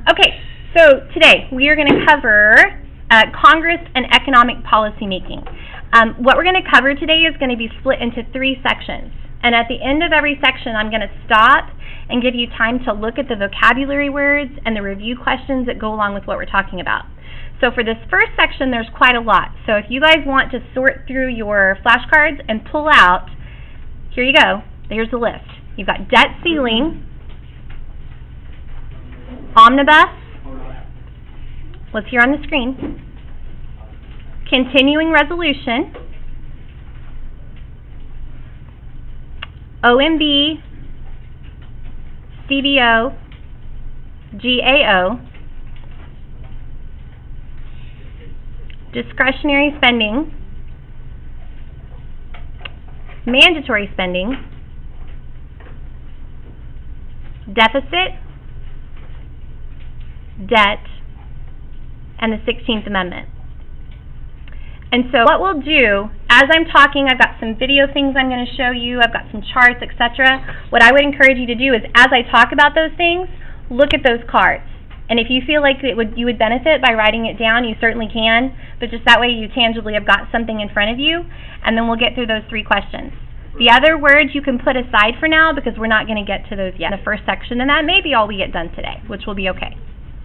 Okay, so today we are going to cover Congress and economic policy making. What we're going to cover today is going to be split into 3 sections. And at the end of every section, I'm going to stop and give you time to look at the vocabulary words and the review questions that go along with what we're talking about. So for this first section, there's quite a lot. So if you guys want to sort through your flashcards and pull out, here you go. There's the list. You've got debt ceiling, omnibus, what's here on the screen, continuing resolution, OMB, CBO, GAO, discretionary spending, mandatory spending, deficit, debt, and the 16th Amendment. And so what we'll do, as I'm talking, I've got some video things I'm going to show you, I've got some charts, etc. What I would encourage you to do is, as I talk about those things, look at those cards. And if you feel like you would benefit by writing it down, you certainly can, but just that way you tangibly have got something in front of you, and then we'll get through those 3 questions. The other words you can put aside for now because we're not going to get to those yet in the first section, and that may be all we get done today, which will be okay.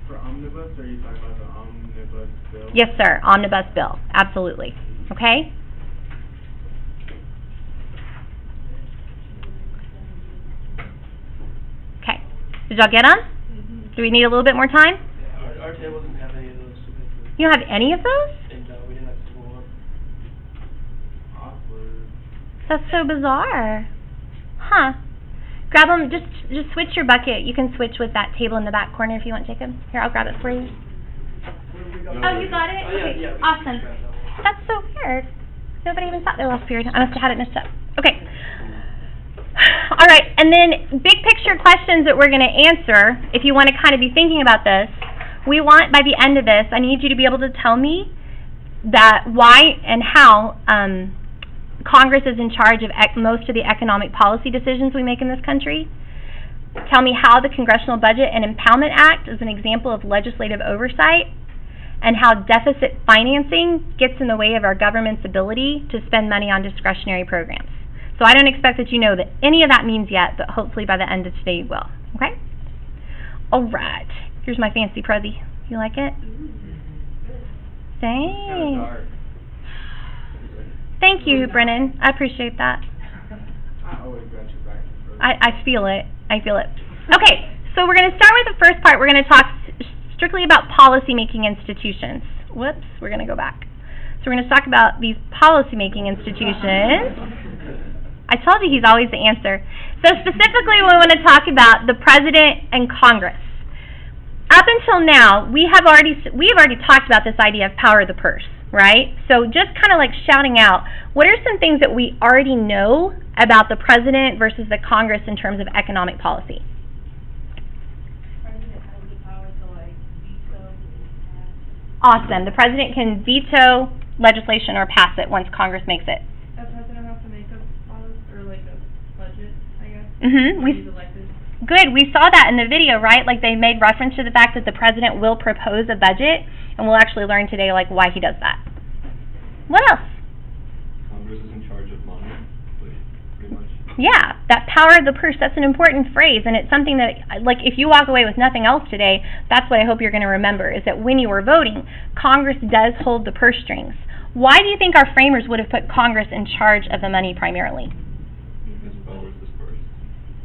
For omnibus, are you talking about the omnibus bill? Yes, sir. Omnibus bill. Absolutely. Okay? Okay. Did y'all get them? Do we need a little bit more time? Yeah, our table doesn't have any of those. You don't have any of those? And we didn't have to pull one. Awkward. That's so bizarre. Huh. Grab them. Just switch your bucket. You can switch with that table in the back corner if you want, Jacob. Here, I'll grab it for you. Oh, you got it? Oh, yeah, Okay, yeah, awesome. That's so weird. Nobody even thought there last period. I must have had it messed up. Okay. All right, and then big picture questions that we're going to answer, if you want to kind of be thinking about this, we want, by the end of this, I need you to be able to tell me that why and how Congress is in charge of most of the economic policy decisions we make in this country. Tell me how the Congressional Budget and Impoundment Act is an example of legislative oversight, and how deficit financing gets in the way of our government's ability to spend money on discretionary programs. So I don't expect that you know that any of that means yet, but hopefully by the end of today you will. Okay? All right. Here's my fancy Prezi. You like it? Thanks. Thank you, Brennan. I appreciate that. I always got your back. I feel it. I feel it. Okay, so we're going to start with the first part. We're going to talk strictly about policymaking institutions. Whoops, we're going to go back. So we're going to talk about these policymaking institutions. I told you he's always the answer. So specifically, we want to talk about the President and Congress. Up until now, we have already talked about this idea of power of the purse, right? So just kind of like shouting out, what are some things that we already know about the President versus the Congress in terms of economic policy? President has the power to veto. Awesome. The President can veto legislation or pass it once Congress makes it. The president has to make a policy or a budget, I guess. He's elected. Good. We saw that in the video, right? Like they made reference to the fact that the President will propose a budget, and we'll actually learn today like why he does that. What else? Congress is in charge of money, pretty much. Yeah, that power of the purse, that's an important phrase, and it's something that, like, if you walk away with nothing else today, that's what I hope you're going to remember, is that when you are voting, Congress does hold the purse strings. Why do you think our framers would have put Congress in charge of the money primarily? Because power is dispersed.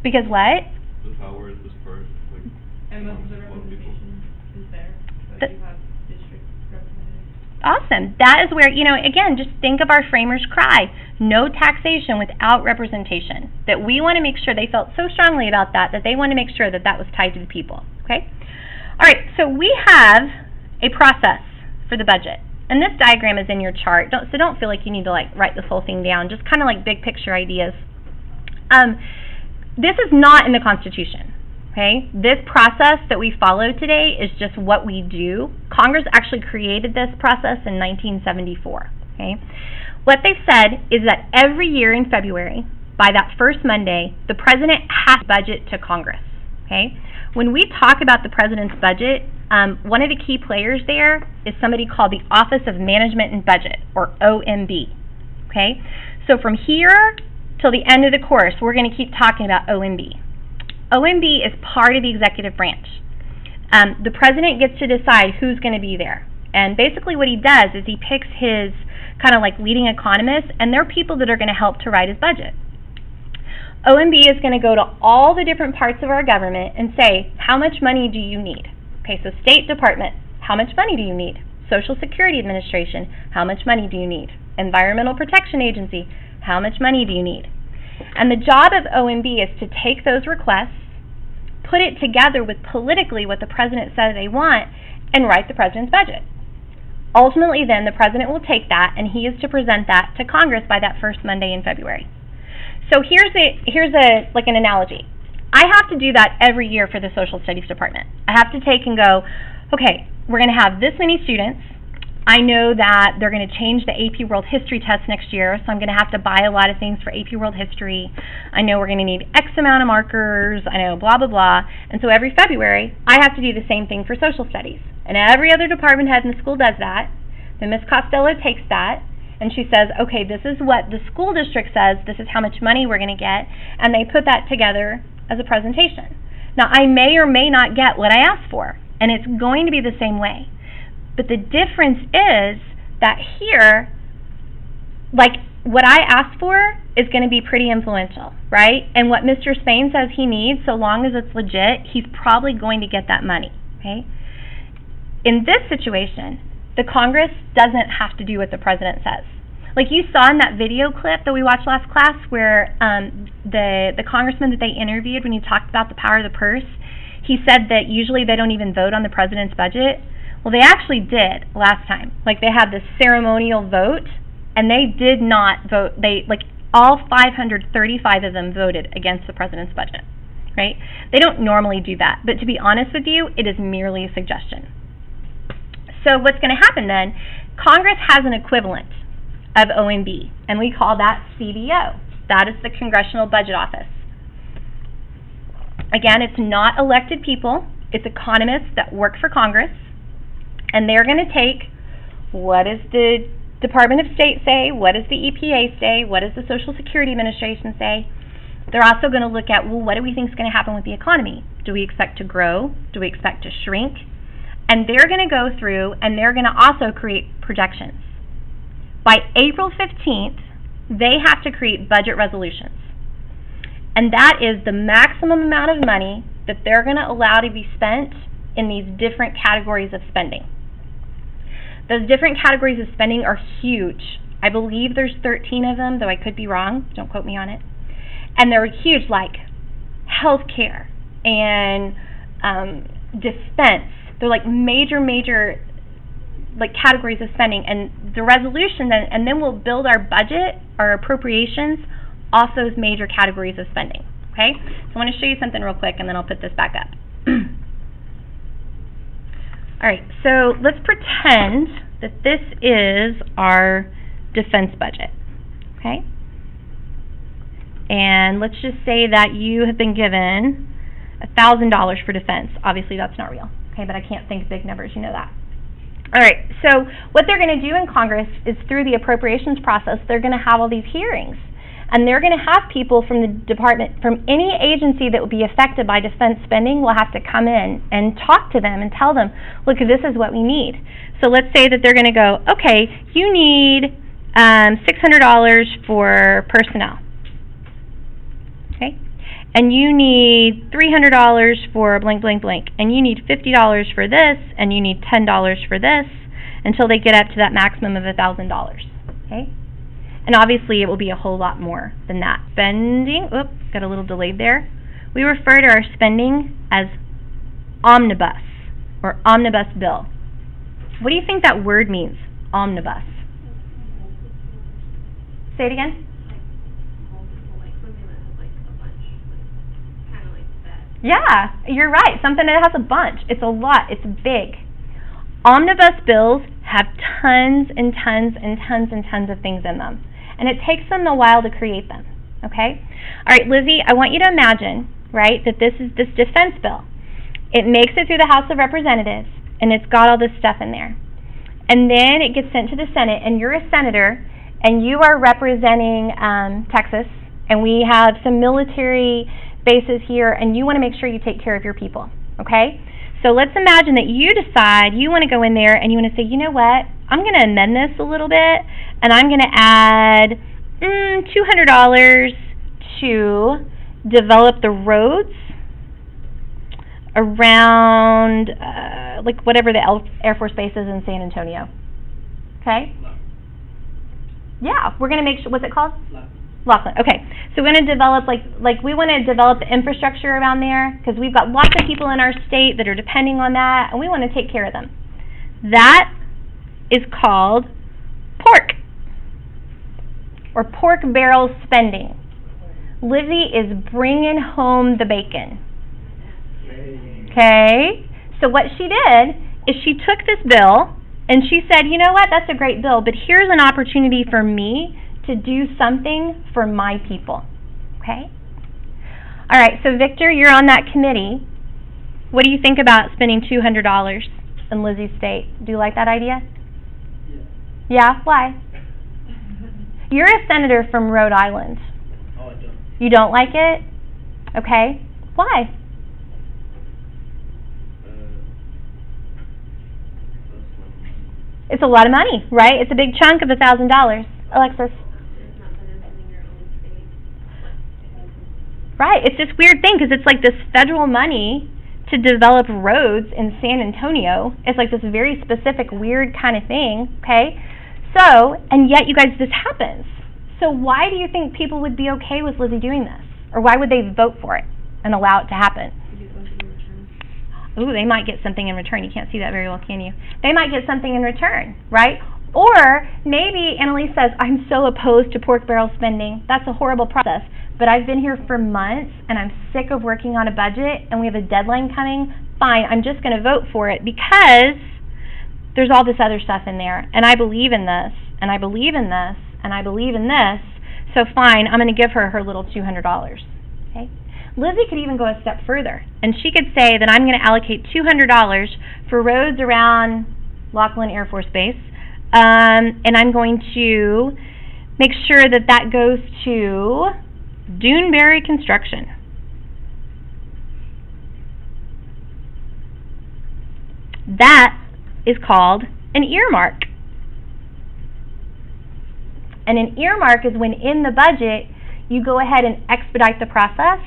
Because what? The power is dispersed. Like, And most of the representation is there. So you have district representatives. Awesome. That is where, again, just think of our framers' cry. No taxation without representation. That we want to make sure, they felt so strongly about that they want to make sure that that was tied to the people. Okay? All right, so we have a process for the budget. And this diagram is in your chart, so don't feel like you need to write this whole thing down, just kind of like big picture ideas. This is not in the Constitution, okay? This process that we follow today is just what we do. Congress actually created this process in 1974, okay? What they've said is that every year in February, by that first Monday, the President has to budget to Congress. okay? When we talk about the president's budget, one of the key players there is somebody called the Office of Management and Budget, or OMB, okay? So from here till the end of the course, we're going to keep talking about OMB. OMB is part of the executive branch. The president gets to decide who's going to be there. And basically what he does is he picks his kind of like leading economists, and they're people that are going to help to write his budget. OMB is going to go to all the different parts of our government and say, how much money do you need? Okay, so State Department, how much money do you need? Social Security Administration, how much money do you need? Environmental Protection Agency, how much money do you need? And the job of OMB is to take those requests, put it together with politically what the president says they want, and write the president's budget. Ultimately, then, the president will take that, and he is to present that to Congress by that first Monday in February. So here's an analogy. I have to do that every year for the Social Studies Department. I have to take and go, okay, we're going to have this many students. I know that they're going to change the AP World History test next year, so I'm going to have to buy a lot of things for AP World History. I know we're going to need X amount of markers. I know blah, blah, blah. And so every February, I have to do the same thing for social studies. And every other department head in the school does that. Then Ms. Costello takes that, and she says, okay, this is what the school district says. This is how much money we're going to get. And they put that together as a presentation. Now, I may or may not get what I asked for, and it's going to be the same way. But the difference is that here, like, what I asked for is going to be pretty influential, right? And what Mr. Spain says he needs, so long as it's legit, he's probably going to get that money, okay? In this situation, the Congress doesn't have to do what the president says. Like you saw in that video clip that we watched last class where the congressman that they interviewed when he talked about the power of the purse, he said that usually they don't even vote on the president's budget. Well, they actually did last time. Like they had this ceremonial vote, and they did not vote. All 535 of them voted against the president's budget, right? They don't normally do that, but to be honest with you, it is merely a suggestion. So what's going to happen then, Congress has an equivalent of OMB, and we call that CBO. That is the Congressional Budget Office. Again, it's not elected people. It's economists that work for Congress, and they're going to take what does the Department of State say, what does the EPA say, what does the Social Security Administration say. They're also going to look at, well, what do we think is going to happen with the economy? Do we expect to grow? Do we expect to shrink? And they're going to go through and they're going to also create projections. By April 15th, they have to create budget resolutions. And that is the maximum amount of money that they're going to allow to be spent in these different categories of spending. Those different categories of spending are huge. I believe there's 13 of them, though I could be wrong. Don't quote me on it. And they're huge, like healthcare and defense. They're like major like categories of spending, and the resolution then we'll build our budget, our appropriations, off those major categories of spending. Okay? So I want to show you something real quick, and then I'll put this back up. All right, so let's pretend that this is our defense budget. Okay? And let's just say that you have been given $1,000 for defense. Obviously, that's not real. Okay, but I can't think big numbers, you know that. All right, so what they're going to do in Congress is through the appropriations process, they're going to have all these hearings. And they're going to have people from the department, from any agency that would be affected by defense spending will have to come in and talk to them and tell them, look, this is what we need. So let's say that they're going to go, okay, you need $600 for personnel. Okay? And you need $300 for blank, blank, blank. And you need $50 for this, and you need $10 for this, until they get up to that maximum of $1,000. Okay? And obviously it will be a whole lot more than that. Spending, oops, got a little delayed there. We refer to our spending as omnibus, or omnibus bill. What do you think that word means, omnibus? Say it again. Yeah, you're right. Something that has a bunch. It's a lot. It's big. Omnibus bills have tons and tons and tons and tons of things in them. And it takes them a while to create them. Okay? All right, Lizzie, I want you to imagine right, that this is this defense bill. It makes it through the House of Representatives, and it's got all this stuff in there. And then it gets sent to the Senate, and you're a senator, and you are representing Texas, and we have some military bases here, and you want to make sure you take care of your people, okay? So let's imagine that you decide you want to go in there and you want to say, you know what, I'm going to amend this a little bit, and I'm going to add $200 to develop the roads around, like, whatever the Air Force Base is in San Antonio. Okay? Yeah, we're going to make sure, what's it called? Laughlin. Okay, so we're going to develop, like we want to develop the infrastructure around there, because we've got lots of people in our state that are depending on that, and we want to take care of them. That is called pork, or pork barrel spending. Lizzie is bringing home the bacon. Okay, so what she did is she took this bill, and she said, you know what, that's a great bill, but here's an opportunity for me to do something for my people, okay? All right, so Victor, you're on that committee. What do you think about spending $200 in Lizzie's state? Do you like that idea? Yeah, why? You're a senator from Rhode Island. Oh, I don't. You don't like it? Okay, why? It's a lot of money, right? It's a big chunk of $1,000. Alexis? Right, it's this weird thing because it's like this federal money to develop roads in San Antonio. It's like this very specific, weird kind of thing, okay? So, and yet you guys, this happens. So why do you think people would be okay with Lizzie doing this? Or why would they vote for it and allow it to happen? Ooh, they might get something in return. You can't see that very well, can you? They might get something in return, right? Or maybe Annalise says, I'm so opposed to pork barrel spending. That's a horrible process. But I've been here for months, and I'm sick of working on a budget, and we have a deadline coming. Fine, I'm just going to vote for it because there's all this other stuff in there, and I believe in this, and I believe in this, and I believe in this, so fine, I'm going to give her her little $200, okay? Lizzie could even go a step further, and she could say that I'm going to allocate $200 for roads around Laughlin Air Force Base, and I'm going to make sure that that goes to Duneberry Construction. That is called an earmark. And an earmark is when in the budget you go ahead and expedite the process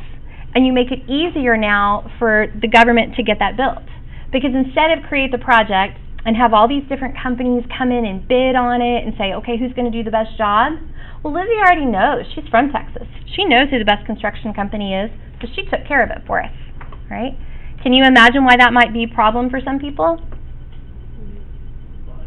and you make it easier now for the government to get that built. Because instead of create the project and have all these different companies come in and bid on it and say, okay, who's going to do the best job? Well, Lizzie already knows. She's from Texas. She knows who the best construction company is, so she took care of it for us, right? Can you imagine why that might be a problem for some people?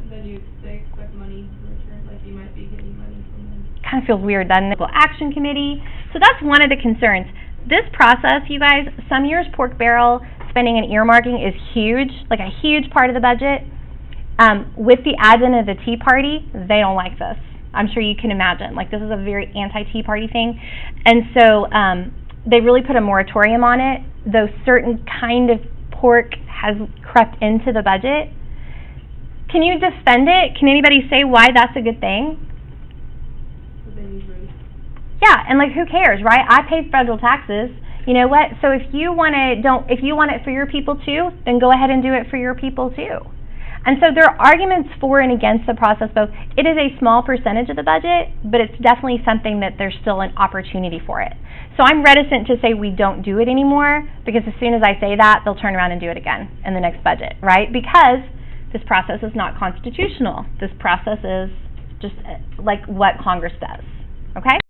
Then they expect money in return, like you might be getting money from them. Kind of feels weird, doesn't it? Action committee. So that's one of the concerns. This process, you guys, some years pork barrel spending and earmarking is huge, like a huge part of the budget. With the advent of the Tea Party, they don't like this. I'm sure you can imagine. Like, this is a very anti-Tea Party thing. And so they really put a moratorium on it, though certain kind of pork has crept into the budget. Can you defend it? Can anybody say why that's a good thing? Yeah, and like, who cares, right? I pay federal taxes. You know what? So if you want it for your people too, then go ahead and do it for your people too. And so there are arguments for and against the process, though. It is a small percentage of the budget, but it's definitely something that there's still an opportunity for it. So I'm reticent to say we don't do it anymore, because as soon as I say that, they'll turn around and do it again in the next budget, right? Because this process is not constitutional. This process is just like what Congress does, okay?